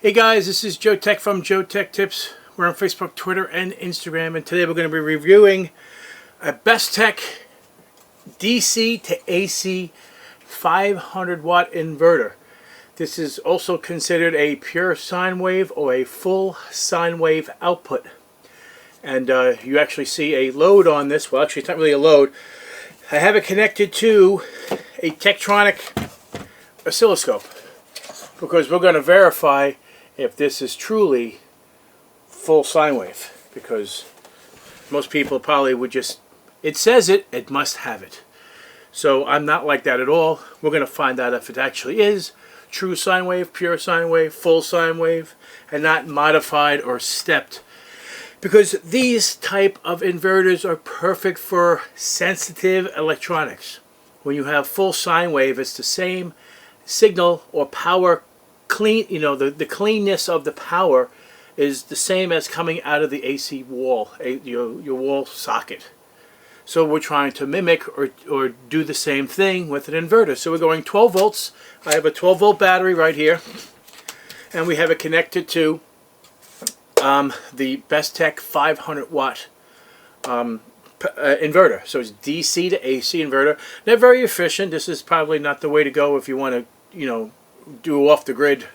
Hey guys, this is Joe Tech from JoeteckTips. We're on Facebook, Twitter, and Instagram, and today we're going to be reviewing a Bestek DC to AC 500 watt inverter. This is also considered a pure sine wave or a full sine wave output. And you actually see a load on this. Well, actually it's not really a load. I have it connected to a Tektronix oscilloscope because we're going to verify if this is truly full sine wave, because most people probably would just, it says it must have it. So I'm not like that at all. We're going to find out if it actually is true sine wave, pure sine wave, full sine wave, and not modified or stepped. Because these type of inverters are perfect for sensitive electronics. When you have full sine wave, it's the same signal or power clean, the cleanness of the power is the same as coming out of the AC wall, your wall socket. So we're trying to mimic or do the same thing with an inverter. So we're going 12 volts. I have a 12 volt battery right here, and we have it connected to the Bestek 500 watt inverter. So it's DC to AC inverter. They're very efficient. This is probably not the way to go if you want to, do off the grid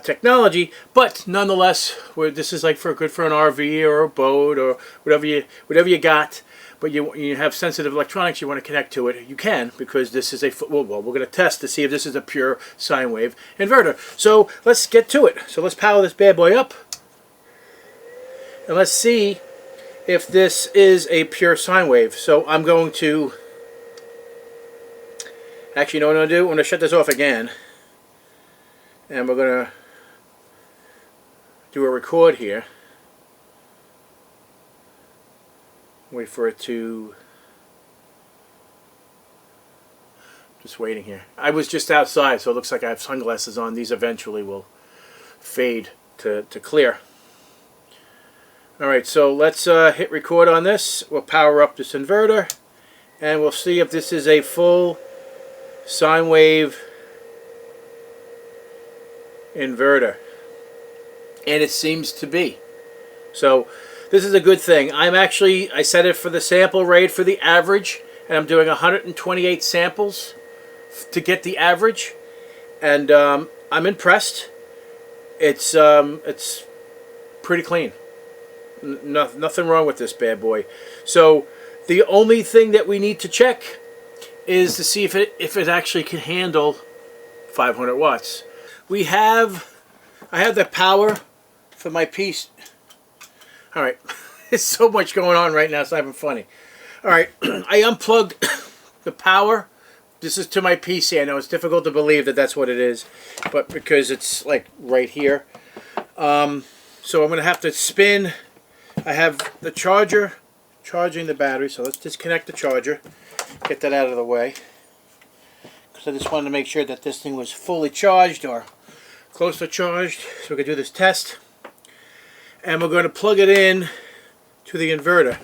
technology, but nonetheless, this is like good for an RV or a boat or whatever you got. But you have sensitive electronics, you want to connect to it, you can, because this is well, we're going to test to see if this is a pure sine wave inverter. So let's get to it. So let's power this bad boy up, and let's see if this is a pure sine wave. So I'm going to, actually, you know what I'm going to do? I'm going to shut this off again, and we're going to do a record here. Wait for it to, just waiting here. I was just outside, so it looks like I have sunglasses on. These eventually will fade to clear. Alright, so let's hit record on this. We'll power up this inverter, and we'll see if this is a full sine wave inverter. And it seems to be. So this is a good thing. I set it for the sample rate for the average, and I'm doing 128 samples to get the average, and I'm impressed. It's pretty clean. Nothing wrong with this bad boy. So the only thing that we need to check is to see if it actually can handle 500 watts. I have the power for my piece. All right, there's so much going on right now, it's not even funny. All right, I unplugged the power. This is to my PC. I know it's difficult to believe that that's what it is, but because it's like right here. So I'm going to have to spin. I have the charger charging the battery, so let's disconnect the charger, get that out of the way. Because I just wanted to make sure that this thing was fully charged or close to charged, so we can do this test. And we're going to plug it in to the inverter.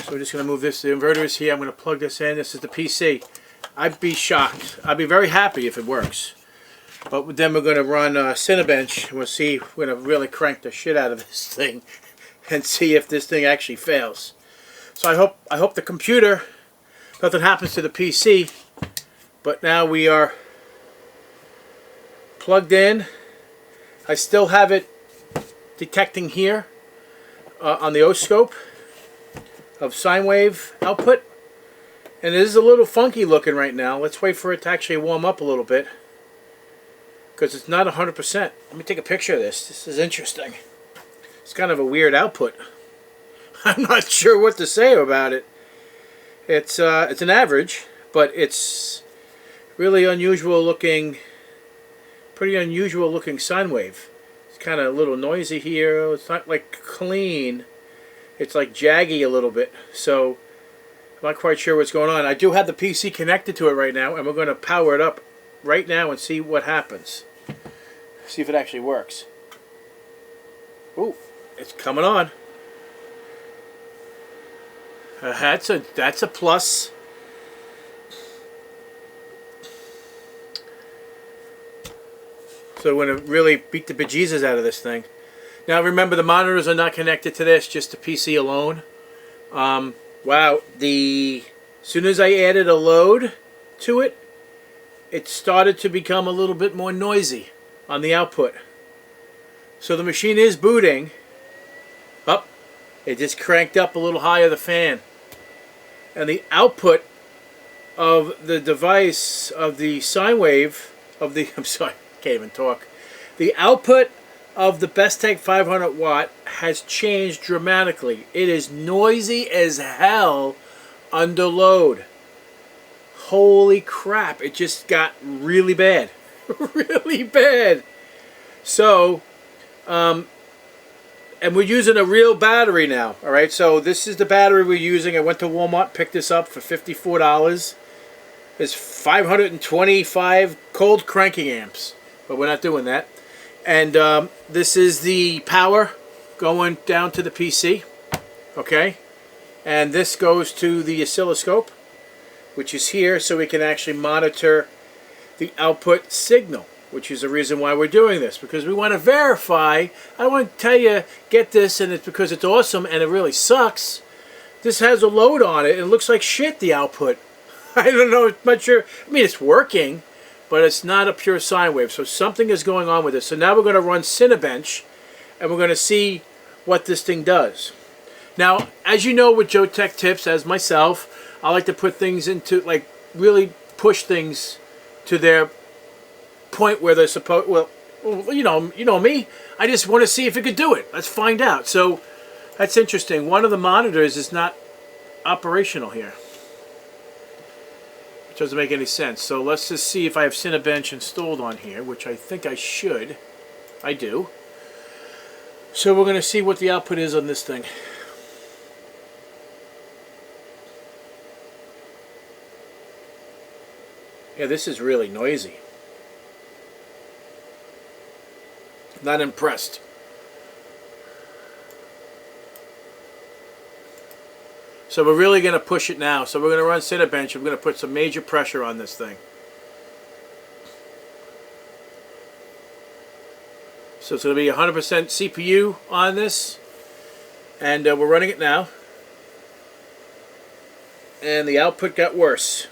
So we're just going to move this. The inverter is here. I'm going to plug this in. This is the PC. I'd be shocked. I'd be very happy if it works. But then we're going to run Cinebench, and we'll see. We're going to really crank the shit out of this thing and see if this thing actually fails. So I hope the computer, nothing happens to the PC. But now we are plugged in. I still have it detecting here on the oscilloscope of sine wave output, and it is a little funky looking right now. Let's wait for it to actually warm up a little bit, because it's not 100%. Let me take a picture of this. This is interesting. It's kind of a weird output. I'm not sure what to say about it. It's an average, but it's really unusual looking. Pretty unusual looking sine wave. It's kind of a little noisy here. It's not like clean. It's like jaggy a little bit. So I'm not quite sure what's going on. I do have the PC connected to it right now, and we're going to power it up right now and see what happens. See if it actually works. Ooh, it's coming on. That's a plus. So we're going to really beat the bejesus out of this thing. Now remember, the monitors are not connected to this, just the PC alone. Wow, as soon as I added a load to it, it started to become a little bit more noisy on the output. So the machine is booting. Up, it just cranked up a little higher the fan. And the output of the device, of the Sinewave, I'm sorry, can't even talk. The output of the Bestek 500W has changed dramatically. It is noisy as hell under load. Holy crap, it just got really bad. Really bad. So, and we're using a real battery now, all right? So this is the battery we're using. I went to Walmart, picked this up for $54. It's 525 cold cranking amps, but we're not doing that. And this is the power going down to the PC, okay? And this goes to the oscilloscope, which is here, so we can actually monitor the output signal, which is the reason why we're doing this, because we want to verify. I don't want to tell you, get this, and it's because it's awesome, and it really sucks. This has a load on it, and it looks like shit, the output. I don't know, I'm not sure. I mean, it's working, but it's not a pure sine wave, so something is going on with this. So now we're going to run Cinebench, and we're going to see what this thing does. Now, as you know with JoeteckTips, as myself, I like to put things into, like, really push things to their point where they're supposed, well, you know me. I just want to see if it could do it. Let's find out. So that's interesting. One of the monitors is not operational here. Which doesn't make any sense. So let's just see if I have Cinebench installed on here, which I think I should. I do. So we're going to see what the output is on this thing. Yeah, this is really noisy. Not impressed. So we're really going to push it now. So we're going to run Cinebench. We're going to put some major pressure on this thing. So it's going to be 100% CPU on this. And we're running it now. And the output got worse.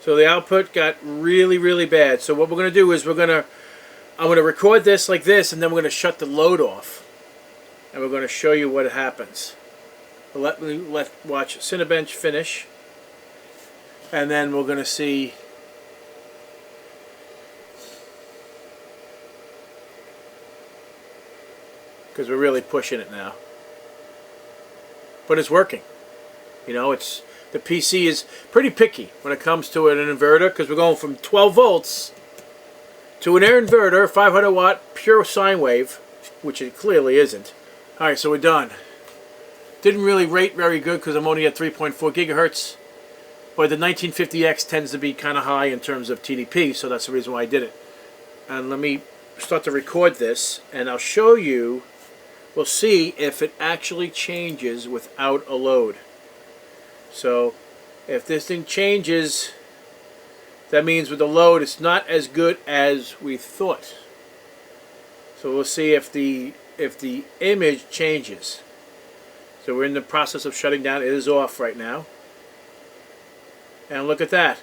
So the output got really, really bad. So what we're going to do is I'm going to record this like this, and then we're going to shut the load off. And we're going to show you what happens. Let's watch Cinebench finish. And then we're going to see because we're really pushing it now. But it's working. You know, the PC is pretty picky when it comes to an inverter, because we're going from 12 volts to an air inverter, 500 watt pure sine wave, which it clearly isn't. Alright, so we're done. Didn't really rate very good because I'm only at 3.4 gigahertz. But the 1950X tends to be kind of high in terms of TDP, so that's the reason why I did it. And let me start to record this, and I'll show you, we'll see if it actually changes without a load. So if this thing changes, that means with the load it's not as good as we thought. So we'll see if the image changes. So we're in the process of shutting down. It is off right now. And look at that.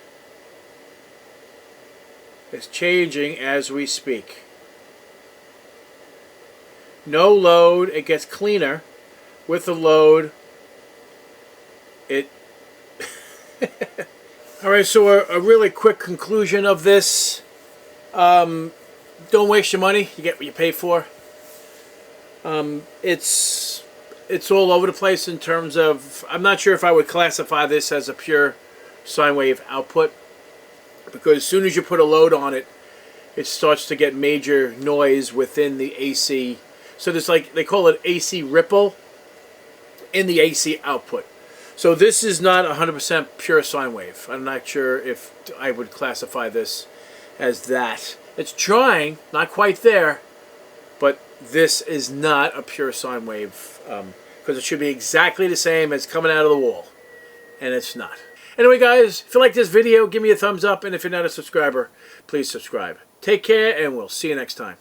It's changing as we speak. No load, it gets cleaner. With the load, it Alright, so a really quick conclusion of this. Don't waste your money. You get what you pay for. It's all over the place in terms of, I'm not sure if I would classify this as a pure sine wave output, because as soon as you put a load on it, it starts to get major noise within the AC. So there's, like, they call it AC ripple in the AC output. So this is not 100% pure sine wave. I'm not sure if I would classify this as that. It's trying, not quite there, but this is not a pure sine wave, because it should be exactly the same as coming out of the wall, and it's not. Anyway, guys, if you like this video, give me a thumbs up. And if you're not a subscriber, please subscribe. Take care, and we'll see you next time.